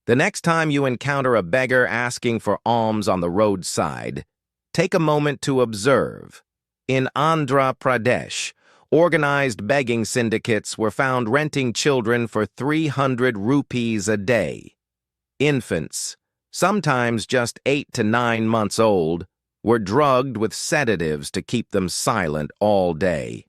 The next time you encounter a beggar asking for alms on the roadside, take a moment to observe. In Andhra Pradesh, organized begging syndicates were found renting children for 300 rupees a day. Infants, sometimes just 8 to 9 months old, were drugged with sedatives to keep them silent all day.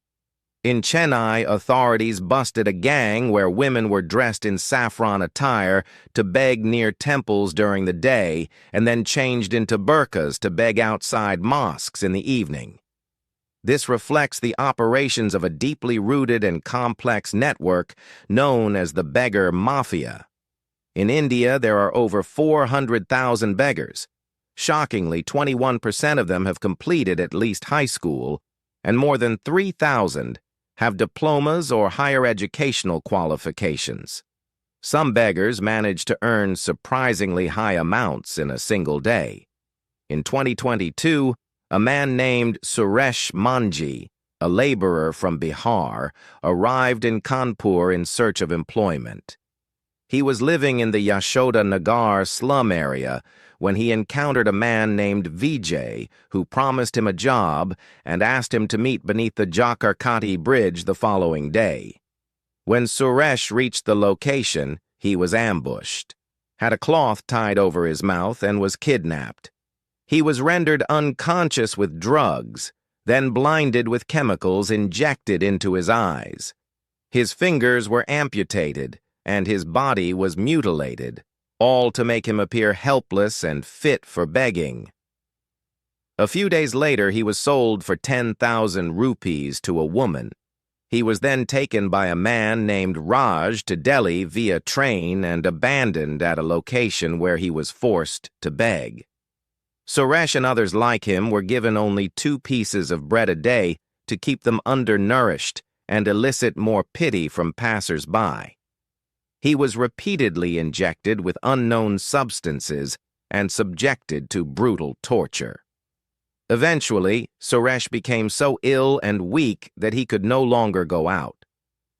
In Chennai, authorities busted a gang where women were dressed in saffron attire to beg near temples during the day and then changed into burqas to beg outside mosques in the evening. This reflects the operations of a deeply rooted and complex network known as the Beggar Mafia. In India, there are over 400,000 beggars. Shockingly, 21% of them have completed at least high school, and more than 3,000 have diplomas or higher educational qualifications. Some beggars manage to earn surprisingly high amounts in a single day. In 2022, a man named Suresh Manjhi, a laborer from Bihar, arrived in Kanpur in search of employment. He was living in the Yashoda Nagar slum area when he encountered a man named Vijay who promised him a job and asked him to meet beneath the Jakarkati Bridge the following day. When Suresh reached the location, he was ambushed, had a cloth tied over his mouth, and was kidnapped. He was rendered unconscious with drugs, then blinded with chemicals injected into his eyes. His fingers were amputated, and his body was mutilated, all to make him appear helpless and fit for begging. A few days later, he was sold for 10,000 rupees to a woman. He was then taken by a man named Raj to Delhi via train and abandoned at a location where he was forced to beg. Suresh and others like him were given only 2 pieces of bread a day to keep them undernourished and elicit more pity from passers-by. He was repeatedly injected with unknown substances and subjected to brutal torture. Eventually, Suresh became so ill and weak that he could no longer go out.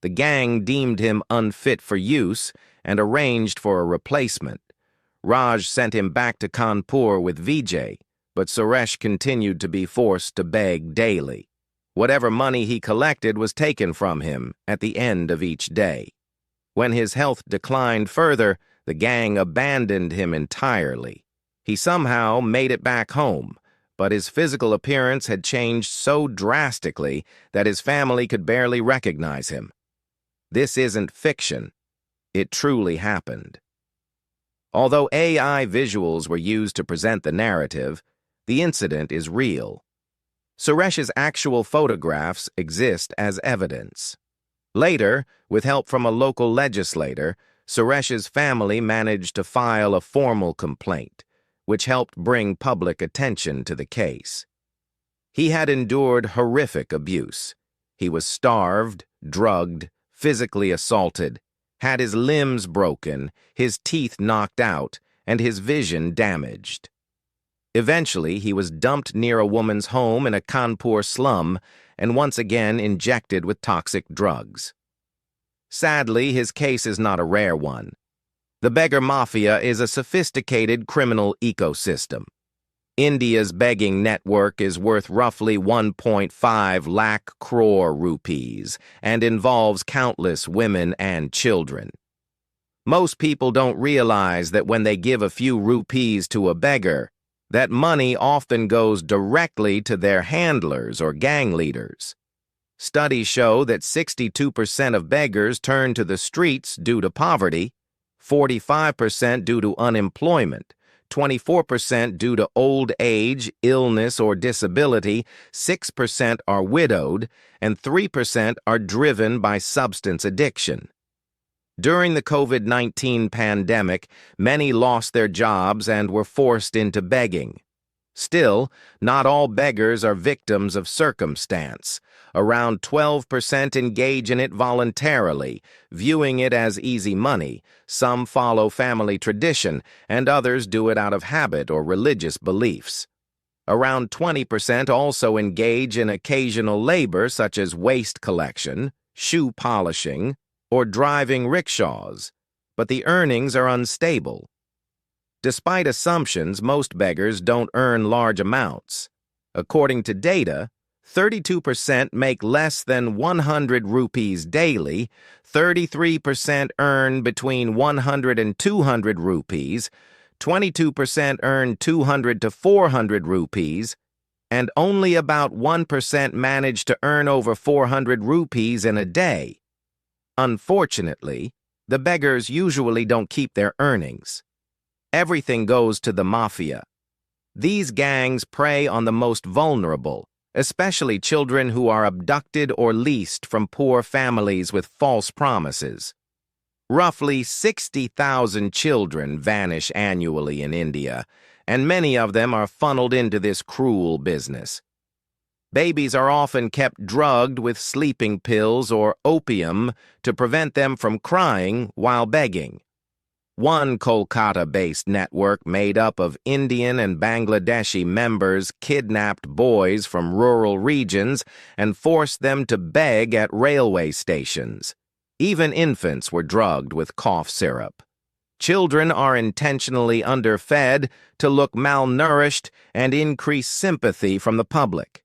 The gang deemed him unfit for use and arranged for a replacement. Raj sent him back to Kanpur with Vijay, but Suresh continued to be forced to beg daily. Whatever money he collected was taken from him at the end of each day. When his health declined further, the gang abandoned him entirely. He somehow made it back home, but his physical appearance had changed so drastically that his family could barely recognize him. This isn't fiction. It truly happened. Although AI visuals were used to present the narrative, the incident is real. Suresh's actual photographs exist as evidence. Later, with help from a local legislator, Suresh's family managed to file a formal complaint, which helped bring public attention to the case. He had endured horrific abuse. He was starved, drugged, physically assaulted, had his limbs broken, his teeth knocked out, and his vision damaged. Eventually, he was dumped near a woman's home in a Kanpur slum and once again injected with toxic drugs. Sadly, his case is not a rare one. The Beggar Mafia is a sophisticated criminal ecosystem. India's begging network is worth roughly 1.5 lakh crore rupees and involves countless women and children. Most people don't realize that when they give a few rupees to a beggar, that money often goes directly to their handlers or gang leaders. Studies show that 62% of beggars turn to the streets due to poverty, 45% due to unemployment, 24% due to old age, illness, or disability, 6% are widowed, and 3% are driven by substance addiction. During the COVID-19 pandemic, many lost their jobs and were forced into begging. Still, not all beggars are victims of circumstance. Around 12% engage in it voluntarily, viewing it as easy money. Some follow family tradition, and others do it out of habit or religious beliefs. Around 20% also engage in occasional labor such as waste collection, shoe polishing, or driving rickshaws. but the earnings are unstable. Despite assumptions, most beggars don't earn large amounts. According to data, 32% make less than 100 rupees daily, 33% earn between 100 and 200 rupees, 22% earn 200 to 400 rupees, and only about 1% manage to earn over 400 rupees in a day. Unfortunately, the beggars usually don't keep their earnings. Everything goes to the mafia. These gangs prey on the most vulnerable, especially children who are abducted or leased from poor families with false promises. Roughly 60,000 children vanish annually in India, and many of them are funneled into this cruel business. Babies are often kept drugged with sleeping pills or opium to prevent them from crying while begging. One Kolkata-based network made up of Indian and Bangladeshi members kidnapped boys from rural regions and forced them to beg at railway stations. Even infants were drugged with cough syrup. Children are intentionally underfed to look malnourished and increase sympathy from the public.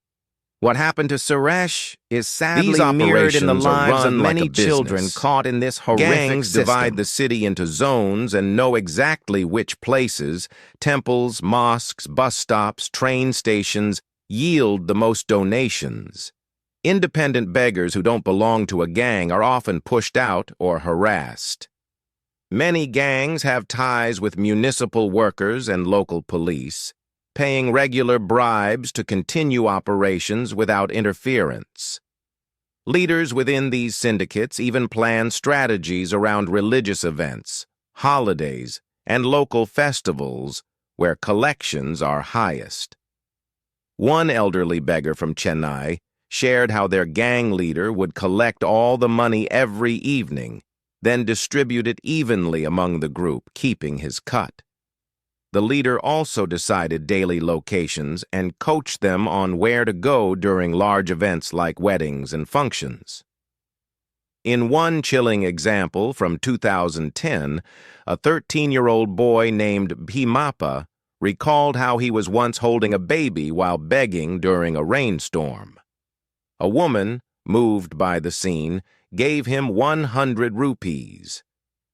What happened to Suresh is sadly mirrored in the lives of many children caught in this horrific Gangs system. divide the city into zones and know exactly which places, temples, mosques, bus stops, train stations, yield the most donations. Independent beggars who don't belong to a gang are often pushed out or harassed. Many gangs have ties with municipal workers and local police, paying regular bribes to continue operations without interference. Leaders within these syndicates even plan strategies around religious events, holidays, and local festivals where collections are highest. One elderly beggar from Chennai shared how their gang leader would collect all the money every evening, then distribute it evenly among the group, keeping his cut. The leader also decided daily locations and coached them on where to go during large events like weddings and functions. In one chilling example from 2010, a 13-year-old boy named Bhimappa recalled how he was once holding a baby while begging during a rainstorm. A woman, moved by the scene, gave him 100 rupees.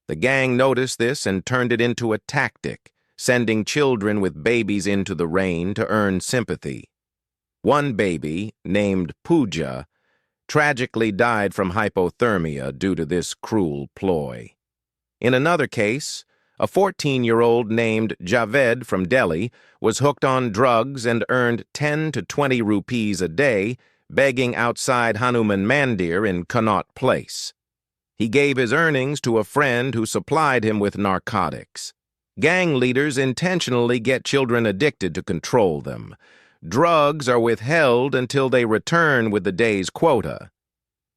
The gang noticed this and turned it into a tactic, sending children with babies into the rain to earn sympathy. One baby, named Pooja, tragically died from hypothermia due to this cruel ploy. In another case, a 14-year-old named Javed from Delhi was hooked on drugs and earned 10 to 20 rupees a day, begging outside Hanuman Mandir in Connaught Place. He gave his earnings to a friend who supplied him with narcotics. Gang leaders intentionally get children addicted to control them. Drugs are withheld until they return with the day's quota.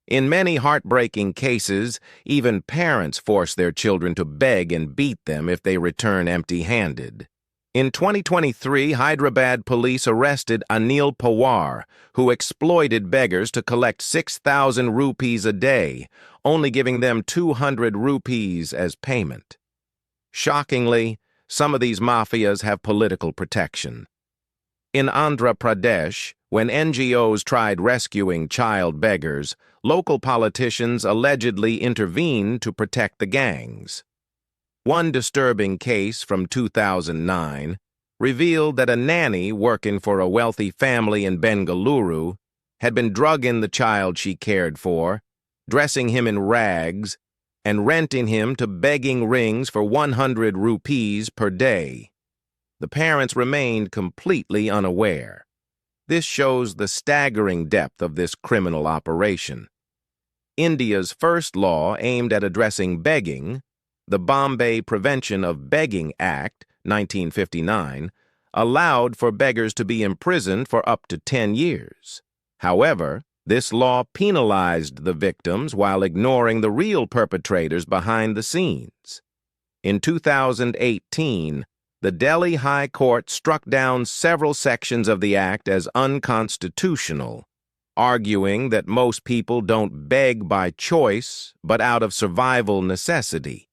In many heartbreaking cases, even parents force their children to beg and beat them if they return empty-handed. In 2023, Hyderabad police arrested Anil Pawar, who exploited beggars to collect 6,000 rupees a day, only giving them 200 rupees as payment. Shockingly, some of these mafias have political protection. In Andhra Pradesh, when NGOs tried rescuing child beggars, local politicians allegedly intervened to protect the gangs. One disturbing case from 2009 revealed that a nanny working for a wealthy family in Bengaluru had been drugging the child she cared for, dressing him in rags, and renting him to begging rings for 100 rupees per day. The parents remained completely unaware. This shows the staggering depth of this criminal operation. India's first law aimed at addressing begging, the Bombay Prevention of Begging Act, 1959, allowed for beggars to be imprisoned for up to 10 years. However, this law penalized the victims while ignoring the real perpetrators behind the scenes. In 2018, the Delhi High Court struck down several sections of the act as unconstitutional, arguing that most people don't beg by choice but out of survival necessity.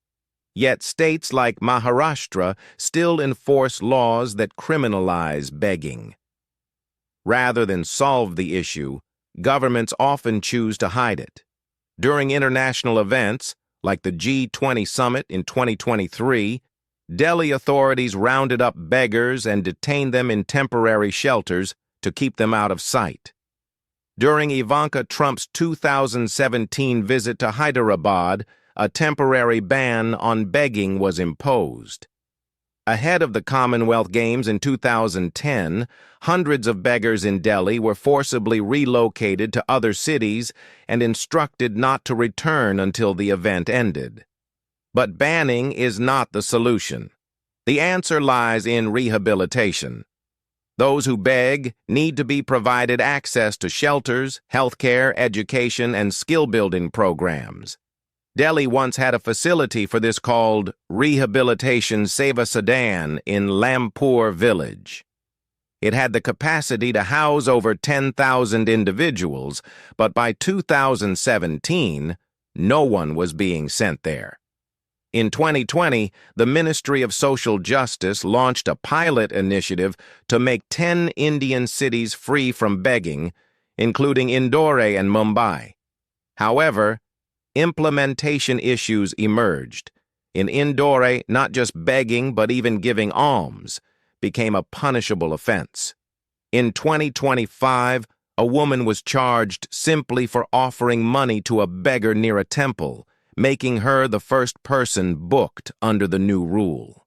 Yet states like Maharashtra still enforce laws that criminalize begging. Rather than solve the issue, governments often choose to hide it. During international events, like the G20 summit in 2023, Delhi authorities rounded up beggars and detained them in temporary shelters to keep them out of sight. During Ivanka Trump's 2017 visit to Hyderabad, a temporary ban on begging was imposed. Ahead of the Commonwealth Games in 2010, hundreds of beggars in Delhi were forcibly relocated to other cities and instructed not to return until the event ended. But banning is not the solution. The answer lies in rehabilitation. Those who beg need to be provided access to shelters, healthcare, education, and skill-building programs. Delhi once had a facility for this called Rehabilitation Seva Sadan in Lampur village. It had the capacity to house over 10,000 individuals, but by 2017, no one was being sent there. In 2020, the Ministry of Social Justice launched a pilot initiative to make 10 Indian cities free from begging, including Indore and Mumbai. However, implementation issues emerged. In Indore, not just begging but even giving alms became a punishable offense. In 2025, a woman was charged simply for offering money to a beggar near a temple, making her the first person booked under the new rule.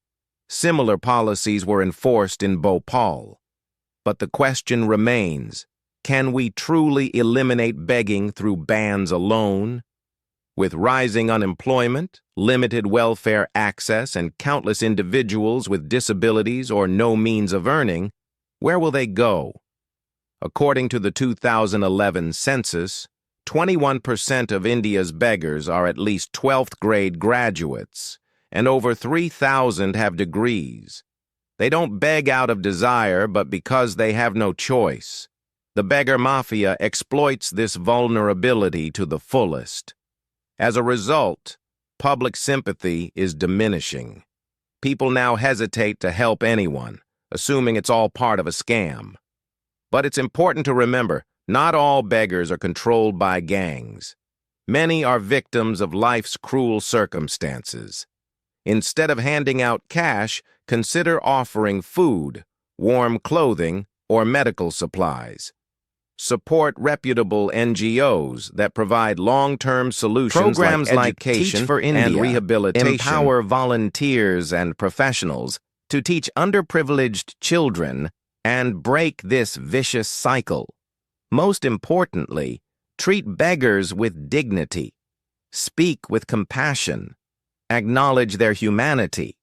Similar policies were enforced in Bhopal. But the question remains, can we truly eliminate begging through bans alone? With rising unemployment, limited welfare access, and countless individuals with disabilities or no means of earning, where will they go? According to the 2011 census, 21% of India's beggars are at least 12th grade graduates, and over 3,000 have degrees. They don't beg out of desire, but because they have no choice. The Beggar Mafia exploits this vulnerability to the fullest. As a result, public sympathy is diminishing. People now hesitate to help anyone, assuming it's all part of a scam. But it's important to remember, not all beggars are controlled by gangs. Many are victims of life's cruel circumstances. Instead of handing out cash, consider offering food, warm clothing, or medical supplies. Support reputable NGOs that provide long-term solutions. Programs like education Teach for India and rehabilitation empower volunteers and professionals to teach underprivileged children and break this vicious cycle. Most importantly, treat beggars with dignity, speak with compassion, acknowledge their humanity,